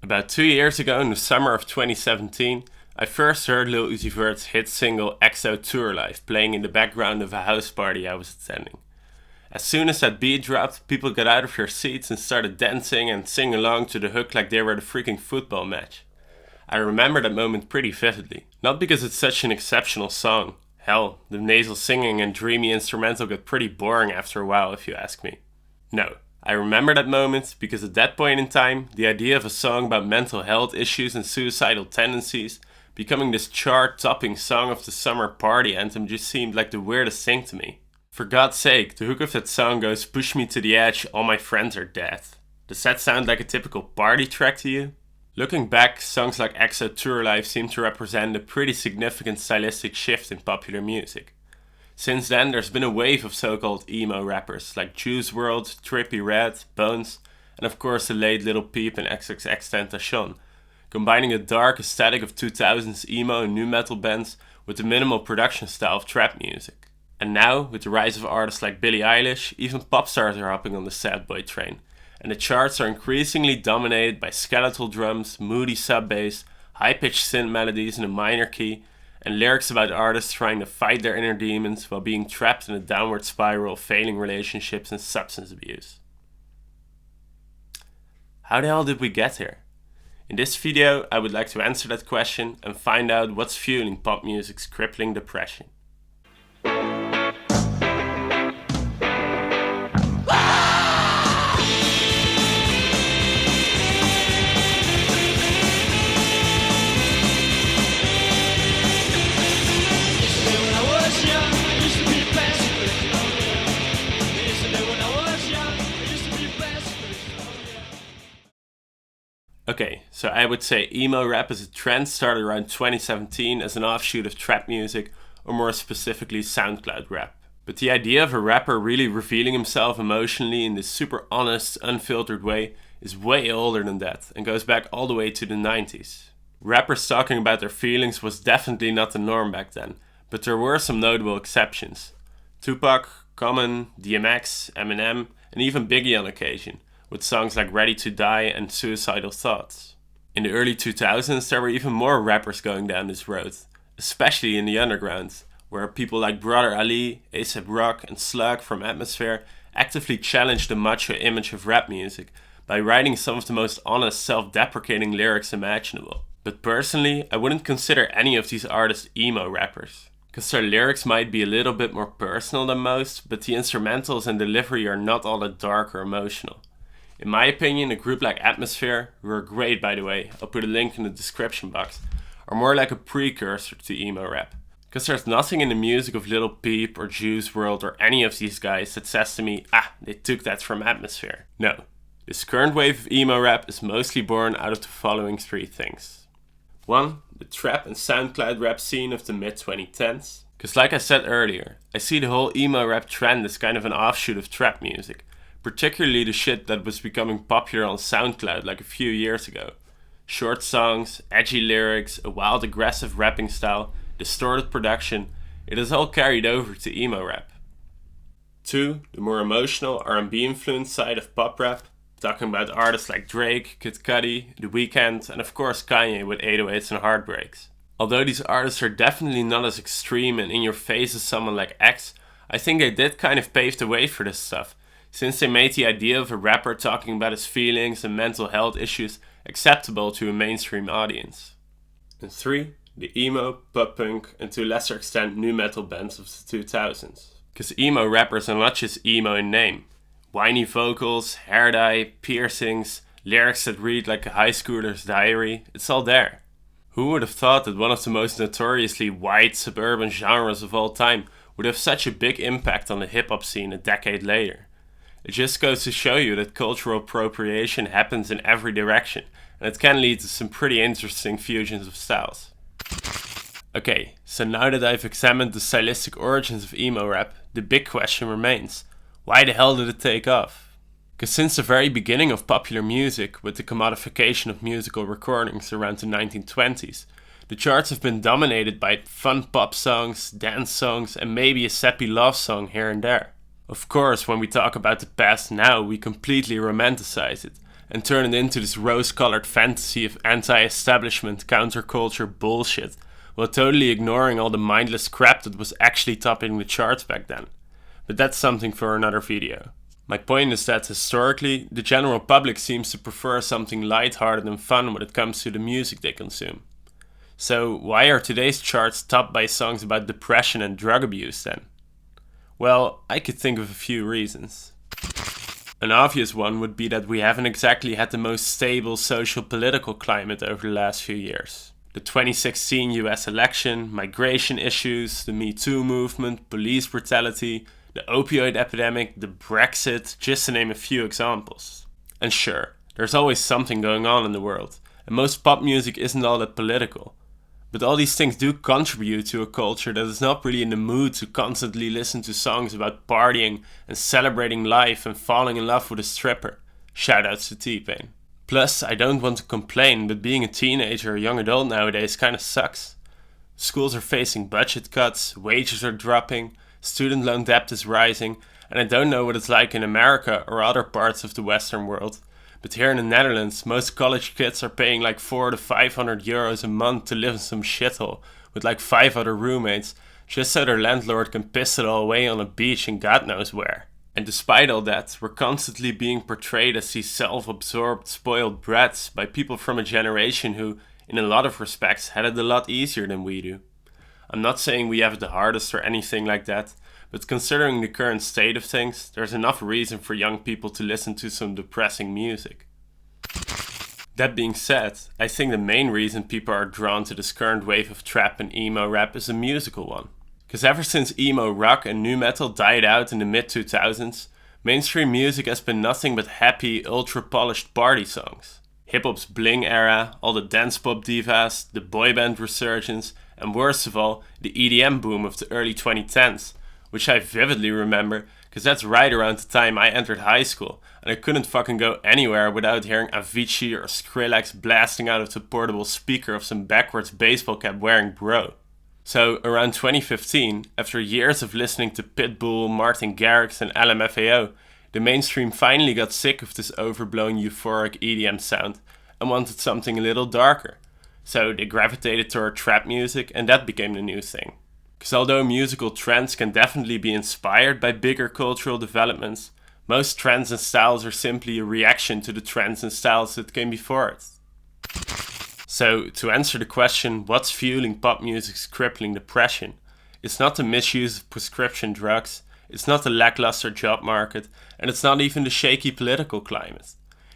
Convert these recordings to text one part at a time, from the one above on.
About 2 years ago, in the summer of 2017, I first heard Lil Uzi Vert's hit single XO Tour Life playing in the background of a house party I was attending. As soon as that beat dropped, people got out of their seats and started dancing and singing along to the hook like they were the freaking football match. I remember that moment pretty vividly, not because it's such an exceptional song. Hell, the nasal singing and dreamy instrumental got pretty boring after a while if you ask me. No, I remember that moment because at that point in time, the idea of a song about mental health issues and suicidal tendencies becoming this chart-topping song of the summer party anthem just seemed like the weirdest thing to me. For God's sake, the hook of that song goes, "Push me to the edge, all my friends are dead." Does that sound like a typical party track to you? Looking back, songs like XO Tour Life seem to represent a pretty significant stylistic shift in popular music. Since then, there's been a wave of so-called emo rappers like Juice WRLD, Trippie Redd, Bones, and of course the late Lil Peep and XXXTentacion, combining the dark aesthetic of 2000s emo and nu metal bands with the minimal production style of trap music. And now, with the rise of artists like Billie Eilish, even pop stars are hopping on the sad boy train, and the charts are increasingly dominated by skeletal drums, moody sub-bass, high-pitched synth melodies in a minor key, and lyrics about artists trying to fight their inner demons while being trapped in a downward spiral of failing relationships and substance abuse. How the hell did we get here? In this video, I would like to answer that question and find out what's fueling pop music's crippling depression. Okay, so I would say emo-rap as a trend started around 2017 as an offshoot of trap music, or more specifically SoundCloud rap. But the idea of a rapper really revealing himself emotionally in this super honest, unfiltered way is way older than that and goes back all the way to the 90s. Rappers talking about their feelings was definitely not the norm back then, but there were some notable exceptions. Tupac, Common, DMX, Eminem, and even Biggie on occasion, with songs like Ready to Die and Suicidal Thoughts. In the early 2000s, there were even more rappers going down this road, especially in the underground, where people like Brother Ali, A$AP Rock, and Slug from Atmosphere actively challenged the macho image of rap music by writing some of the most honest, self-deprecating lyrics imaginable. But personally, I wouldn't consider any of these artists emo rappers, because their lyrics might be a little bit more personal than most, but the instrumentals and delivery are not all that dark or emotional. In my opinion, a group like Atmosphere, who are great by the way, I'll put a link in the description box, are more like a precursor to emo rap. Because there's nothing in the music of Lil Peep or Juice WRLD or any of these guys that says to me, they took that from Atmosphere. No, this current wave of emo rap is mostly born out of the following three things. 1. The trap and SoundCloud rap scene of the mid-2010s. Because like I said earlier, I see the whole emo rap trend as kind of an offshoot of trap music. Particularly the shit that was becoming popular on SoundCloud like a few years ago. Short songs, edgy lyrics, a wild aggressive rapping style, distorted production, it is all carried over to emo rap. 2. The more emotional R&B influenced side of pop rap, talking about artists like Drake, Kid Cudi, The Weeknd, and of course Kanye with 808s and Heartbreaks. Although these artists are definitely not as extreme and in your face as someone like X, I think they did kind of pave the way for this stuff, since they made the idea of a rapper talking about his feelings and mental health issues acceptable to a mainstream audience. And 3. The emo, pop punk, and to a lesser extent nu metal bands of the 2000s. Because emo rappers are not just emo in name. Whiny vocals, hair dye, piercings, lyrics that read like a high schooler's diary, it's all there. Who would have thought that one of the most notoriously white suburban genres of all time would have such a big impact on the hip-hop scene a decade later? It just goes to show you that cultural appropriation happens in every direction, and it can lead to some pretty interesting fusions of styles. Okay, so now that I've examined the stylistic origins of emo rap, the big question remains: why the hell did it take off? Because since the very beginning of popular music, with the commodification of musical recordings around the 1920s, the charts have been dominated by fun pop songs, dance songs, and maybe a sappy love song here and there. Of course, when we talk about the past now, we completely romanticize it, and turn it into this rose-colored fantasy of anti-establishment counterculture bullshit, while totally ignoring all the mindless crap that was actually topping the charts back then. But that's something for another video. My point is that historically, the general public seems to prefer something lighthearted and fun when it comes to the music they consume. So why are today's charts topped by songs about depression and drug abuse then? Well, I could think of a few reasons. An obvious one would be that we haven't exactly had the most stable social-political climate over the last few years. The 2016 US election, migration issues, the Me Too movement, police brutality, the opioid epidemic, the Brexit, just to name a few examples. And sure, there's always something going on in the world, and most pop music isn't all that political. But all these things do contribute to a culture that is not really in the mood to constantly listen to songs about partying and celebrating life and falling in love with a stripper. Shoutouts to T-Pain. Plus, I don't want to complain, but being a teenager or young adult nowadays kinda sucks. Schools are facing budget cuts, wages are dropping, student loan debt is rising, and I don't know what it's like in America or other parts of the Western world. But here in the Netherlands, most college kids are paying like 400 to 500 euros a month to live in some shithole with like 5 other roommates, just so their landlord can piss it all away on a beach in God knows where. And despite all that, we're constantly being portrayed as these self-absorbed, spoiled brats by people from a generation who, in a lot of respects, had it a lot easier than we do. I'm not saying we have it the hardest or anything like that, but considering the current state of things, there's enough reason for young people to listen to some depressing music. That being said, I think the main reason people are drawn to this current wave of trap and emo rap is a musical one. Because ever since emo rock and nu metal died out in the mid-2000s, mainstream music has been nothing but happy, ultra-polished party songs. Hip-hop's bling era, all the dance pop divas, the boy band resurgence, and worst of all, the EDM boom of the early 2010s, which I vividly remember because that's right around the time I entered high school and I couldn't fucking go anywhere without hearing Avicii or Skrillex blasting out of the portable speaker of some backwards baseball cap wearing bro. So around 2015, after years of listening to Pitbull, Martin Garrix and LMFAO, the mainstream finally got sick of this overblown euphoric EDM sound and wanted something a little darker. So they gravitated toward trap music and that became the new thing. Because although musical trends can definitely be inspired by bigger cultural developments, most trends and styles are simply a reaction to the trends and styles that came before it. So, to answer the question, what's fueling pop music's crippling depression? It's not the misuse of prescription drugs, it's not the lackluster job market, and it's not even the shaky political climate.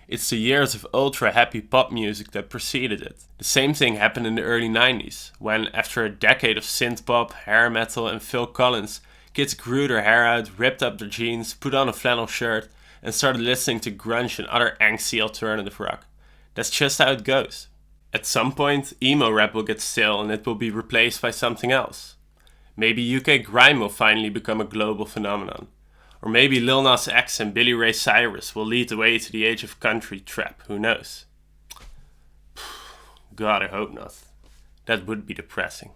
It's the years of ultra-happy pop music that preceded it. The same thing happened in the early 90s, when after a decade of synth-pop, hair metal and Phil Collins, kids grew their hair out, ripped up their jeans, put on a flannel shirt, and started listening to grunge and other angsty alternative rock. That's just how it goes. At some point, emo rap will get stale and it will be replaced by something else. Maybe UK grime will finally become a global phenomenon. Or maybe Lil Nas X and Billy Ray Cyrus will lead the way to the age of country trap, who knows? God, I hope not. That would be depressing.